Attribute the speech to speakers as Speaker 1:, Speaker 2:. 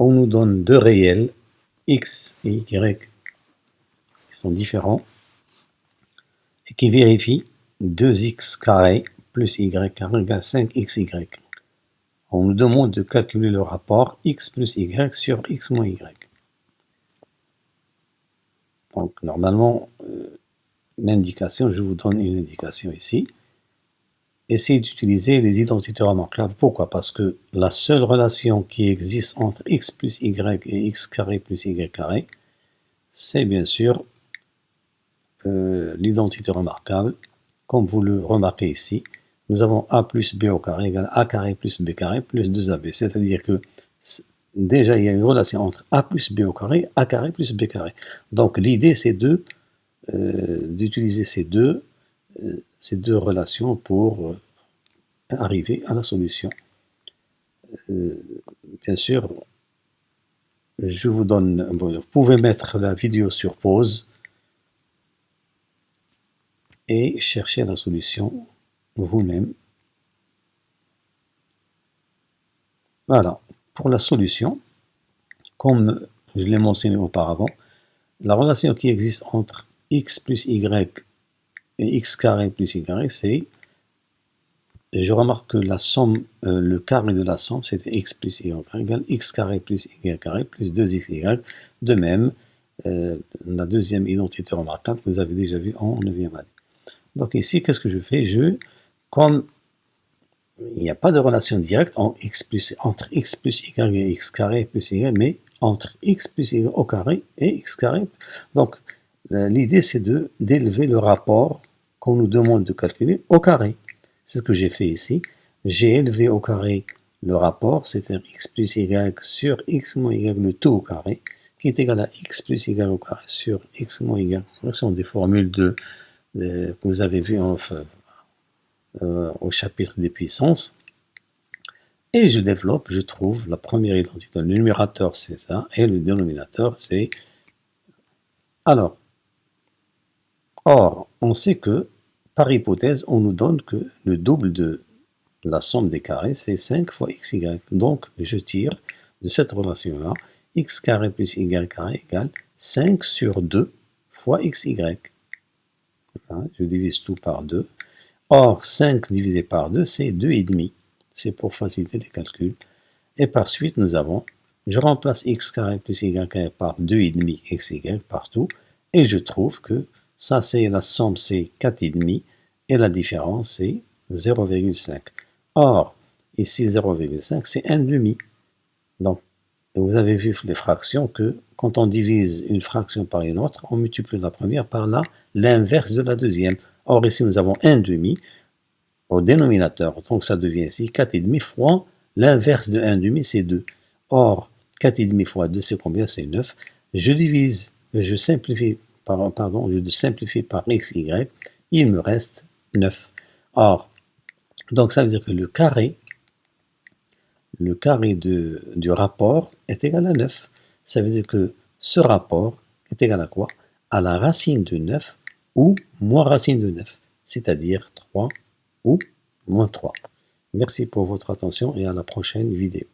Speaker 1: on nous donne deux réels, x et y, qui sont différents, et qui vérifient 2x carré plus y carré égale 5xy. On nous demande de calculer le rapport x plus y sur x moins y. Donc normalement, l'indication, je vous donne une indication ici. Essayez d'utiliser les identités remarquables. Pourquoi? Parce que la seule relation qui existe entre x plus y et x carré plus y carré, c'est bien sûr l'identité remarquable. Comme vous le remarquez ici, nous avons a plus b au carré égale a carré plus b carré plus 2ab. C'est-à-dire que déjà il y a une relation entre a plus b au carré, a carré plus b carré. Donc l'idée c'est d'utiliser ces deux relations pour arriver à la solution. Bien sûr, je vous donne, vous pouvez mettre la vidéo sur pause et chercher la solution vous-même. Voilà, pour la solution, comme je l'ai mentionné auparavant, la relation qui existe entre x plus y et x carré plus y carré, c'est, je remarque que la somme, le carré de la somme, c'était x plus y carré égale x carré plus y carré plus 2xy. De même, la deuxième identité remarquable que vous avez déjà vue en 9e année. Donc ici, qu'est-ce que je fais? Comme il n'y a pas de relation directe entre x plus y et x carré plus y, mais entre x plus y au carré et x carré. Donc l'idée c'est d'élever le rapport qu'on nous demande de calculer au carré. C'est ce que j'ai fait ici. J'ai élevé au carré le rapport, c'est-à-dire x plus y sur x moins y, le tout au carré, qui est égal à x plus y au carré sur x moins y. Ce sont des formules que vous avez vues au chapitre des puissances. Et je développe, je trouve la première identité. Le numérateur c'est ça, et le dénominateur c'est... Alors, or, on sait que, par hypothèse, on nous donne que le double de la somme des carrés, c'est 5 fois xy. Donc, je tire de cette relation-là, x carré plus y carré égale 5 sur 2 fois xy. Je divise tout par 2. Or, 5 divisé par 2, c'est 2,5. C'est pour faciliter les calculs. Et par suite, nous avons, je remplace x carré plus y carré par 2,5 xy partout, et je trouve que ça, c'est la somme, c'est 4,5, et la différence, c'est 0,5. Or, ici, 0,5, c'est 1,5. Donc, vous avez vu les fractions que, quand on divise une fraction par une autre, on multiplie la première par l'inverse de la deuxième. Or, ici, nous avons 1,5 au dénominateur. Donc, ça devient ici 4,5 fois l'inverse de 1,5, c'est 2. Or, 4,5 fois 2, c'est combien? C'est 9. Je simplifie par xy, il me reste 9. Or, donc ça veut dire que le carré du rapport est égal à 9. Ça veut dire que ce rapport est égal à quoi? À la racine de 9 ou moins racine de 9, c'est-à-dire 3 ou moins 3. Merci pour votre attention et à la prochaine vidéo.